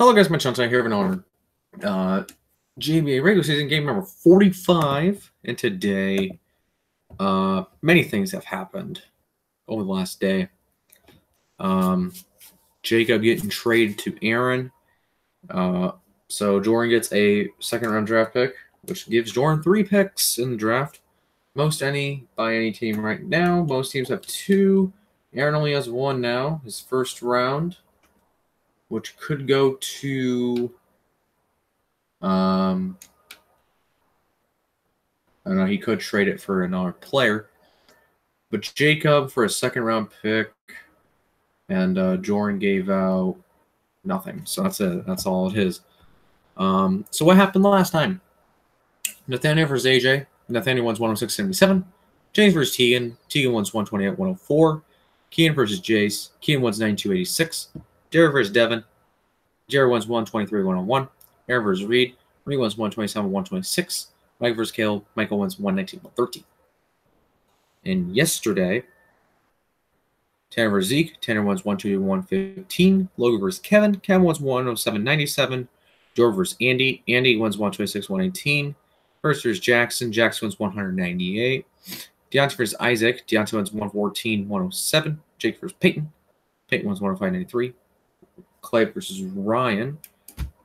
Hello guys, Mitch Hunter here on JBA regular season game number 45, and today many things have happened over the last day. Jacob getting traded to Aaron, so Jordan gets a second-round draft pick, which gives Jordan 3 picks in the draft, most any by any team right now. Most teams have 2. Aaron only has 1 now, his first round, which could go to I don't know, he could trade it for another player. But Jacob for a second-round pick, and Jordan gave out nothing. So that's it. That's all it is. So what happened last time? Nathaniel versus AJ. Nathaniel wins 106.77. James versus Tegan. Tegan wins 128.104. Keenan versus Jace. Keenan wins 92.86. Jared versus Devin. Jared wins 123.101. Aaron versus Reed. Reed wins 127.126. Mike versus Caleb. Michael wins 119.113. And yesterday, Tanner versus Zeke. Tanner wins 121.115. Logan versus Kevin. Kevin wins 107.97. George versus Andy. Andy wins 126.118. First versus Jackson. Jackson wins 198. Deontay versus Isaac. Deontay wins 114.107. Jake versus Peyton. Peyton wins 105.93. Clay versus Ryan.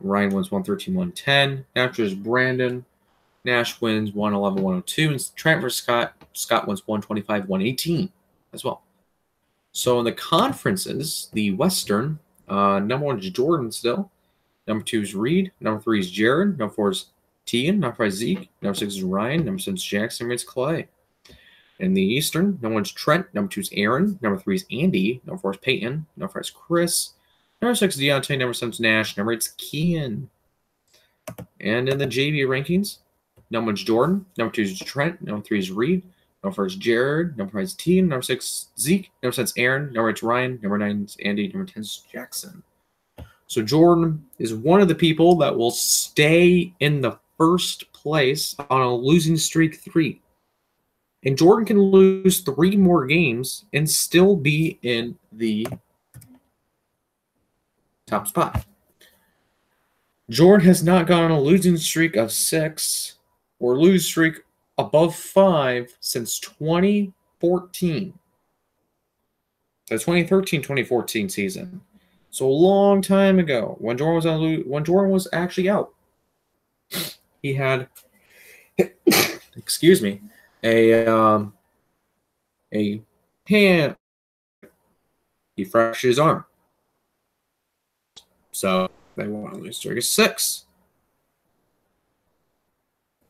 Ryan wins 113.110. Nash versus Brandon. Nash wins 111.102. And Trent versus Scott. Scott wins 125.118 as well. So in the conferences, the Western, number 1 is Jordan still. Number 2 is Reed. Number 3 is Jared. Number 4 is Tegan. Number 5 is Zeke. Number 6 is Ryan. Number 7 is Jackson. Number 8 is Clay. In the Eastern, number 1 is Trent. Number 2 is Aaron. Number 3 is Andy. Number 4 is Peyton. Number 5 is Chris. Number 6 is Deontay. Number 7 is Nash. Number 8 is Kian. And in the JBA rankings, number 1 is Jordan. Number 2 is Trent. Number 3 is Reed. Number 4 is Jared. Number 5 is Tegan. Number 6 is Zeke. Number 7 is Aaron. Number 8 is Ryan. Number 9 is Andy. Number 10 is Jackson. So Jordan is one of the people that will stay in the first place on a losing streak 3. And Jordan can lose 3 more games and still be in the top spot. Jordan has not gone on a losing streak of 6 or lose streak above 5 since 2014. The 2013-2014 season. So a long time ago, when Jordan was actually out, he had, excuse me, a hand. He fractured his arm. So they want to lose streak of 6.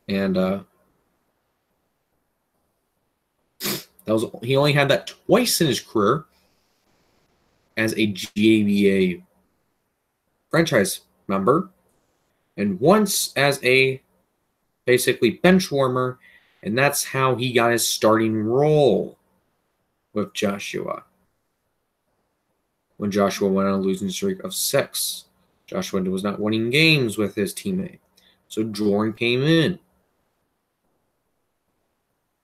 And he only had that twice in his career as a JBA franchise member, and once as a basically bench warmer, and that's how he got his starting role with Joshua. When Joshua went on a losing streak of 6, Joshua was not winning games with his teammate, so Jordan came in.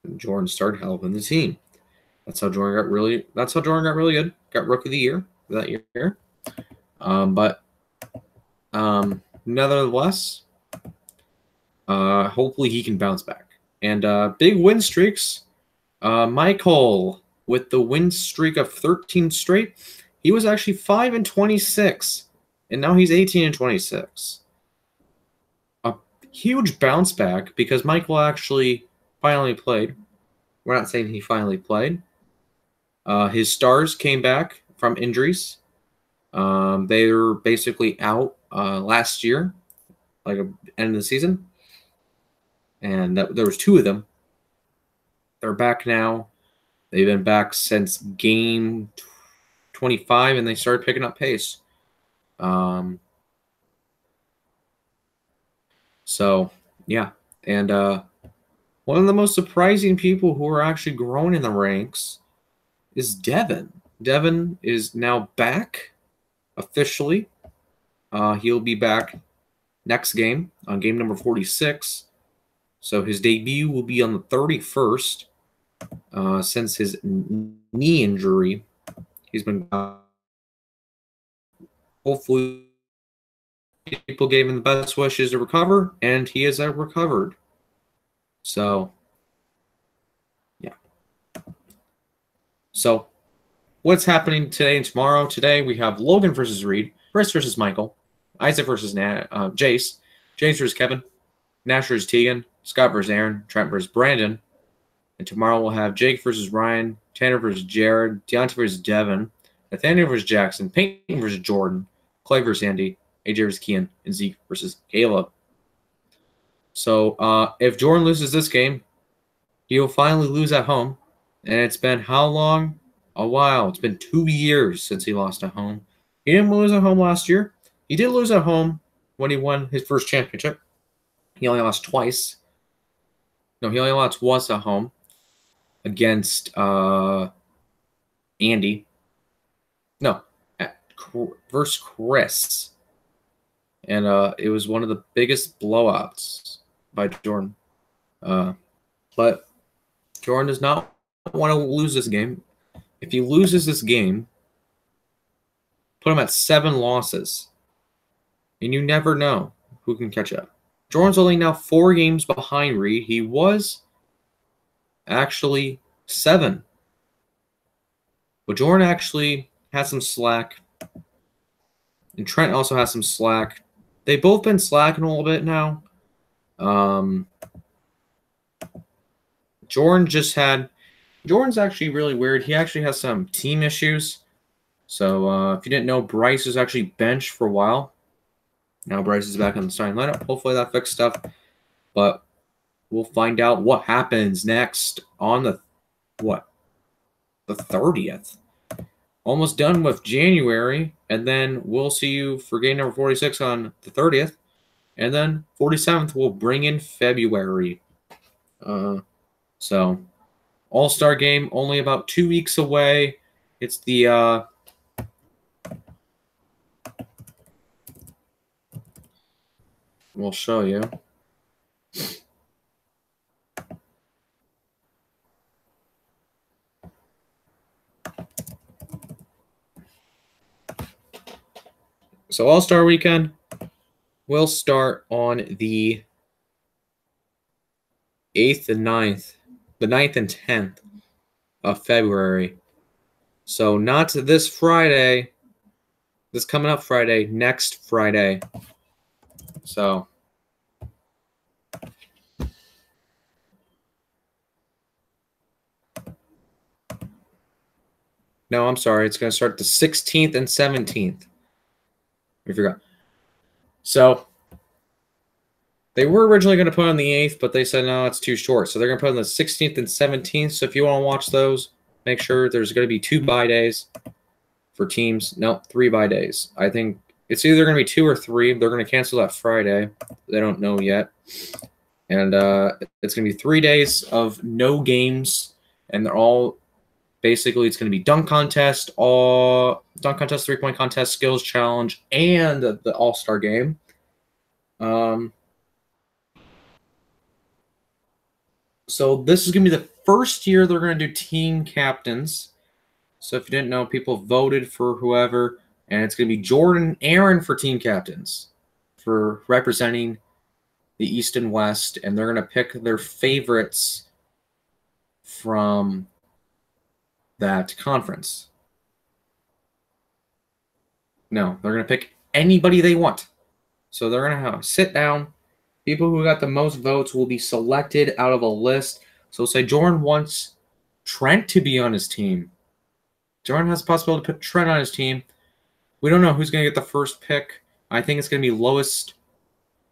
And Jordan started helping the team. That's how Jordan got really good. Got Rookie of the Year that year. Nevertheless, hopefully he can bounce back. And big win streaks. Michael with the win streak of 13 straight. He was actually 5-26, and now he's 18-26. A huge bounce back because Michael actually finally played. We're not saying he finally played. His stars came back from injuries. They were basically out last year, like end of the season, and there was 2 of them. They're back now. They've been back since game 25, and they started picking up pace. So yeah, and one of the most surprising people who are actually growing in the ranks is Devin. Devin is now back officially. He'll be back next game on game number 46. So his debut will be on the 31st. Since his knee injury, he's been hopefully People gave him the best wishes to recover, and he has recovered. So, yeah. So, what's happening today and tomorrow? Today we have Logan versus Reed, Chris versus Michael, Isaac versus Jace, James versus Kevin, Nash versus Tegan, Scott versus Aaron, Trent versus Brandon. And tomorrow we'll have Jake versus Ryan, Tanner versus Jared, Deontay versus Devin, Nathaniel versus Jackson, Peyton versus Jordan, Clay versus Andy, AJ versus Kian, and Zeke versus Caleb. So if Jordan loses this game, he will finally lose at home. And it's been how long? A while. It's been 2 years since he lost at home. He didn't lose at home last year. He did lose at home when he won his first championship. He only lost twice. No, he only lost once at home against Andy. No, versus Chris. And it was one of the biggest blowouts by Jordan. But Jordan does not want to lose this game. If he loses this game, put him at 7 losses. And you never know who can catch up. Jordan's only now 4 games behind Reed. He was actually 7. But Jordan actually has some slack. And Trent also has some slack. They've both been slacking a little bit now. Jordan's actually really weird. He actually has some team issues. So if you didn't know, Bryce was actually benched for a while. Now Bryce is back on the starting lineup. Hopefully that fixed stuff. But we'll find out what happens next on the 30th. Almost done with January. And then we'll see you for game number 46 on the 30th. And then 47th we'll bring in February. So All-Star game only about 2 weeks away. It's the we'll show you. So All-Star weekend will start on the 8th and 9th, the 9th and 10th of February. So not this Friday, this coming up Friday, next Friday. So no, I'm sorry. It's going to start the 16th and 17th. I forgot. So they were originally going to put on the 8th, but they said, no, it's too short. So they're going to put on the 16th and 17th. So if you want to watch those, make sure there's going to be 2 bye days for teams. No, 3 bye days. I think it's either going to be 2 or 3. They're going to cancel that Friday. They don't know yet. And it's going to be 3 days of no games. And they're all basically, it's going to be dunk contest, 3-point contest, skills challenge, and the All-Star game. So this is going to be the first year they're going to do team captains. So if you didn't know, people voted for whoever, and it's going to be Jordan and Aaron for team captains for representing the East and West, and they're going to pick their favorites from that conference. No, they're going to pick anybody they want. So they're going to have sit down. People who got the most votes will be selected out of a list. So say Jordan wants Trent to be on his team. Jordan has the possibility to put Trent on his team. We don't know who's going to get the first pick. I think it's going to be lowest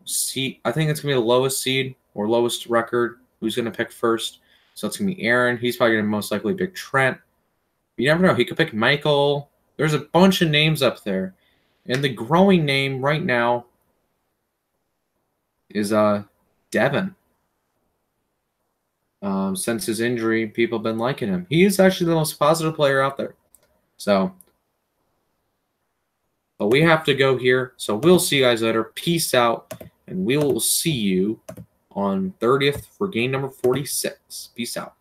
seed. I think it's going to be the lowest seed or lowest record. Who's going to pick first? So it's going to be Aaron. He's probably going to most likely pick Trent. You never know. He could pick Michael. There's a bunch of names up there. And the growing name right now is Devin. Since his injury, people have been liking him. He is actually the most positive player out there. So, but we have to go here. So we'll see you guys later. Peace out. And we will see you on 30th for game number 46. Peace out.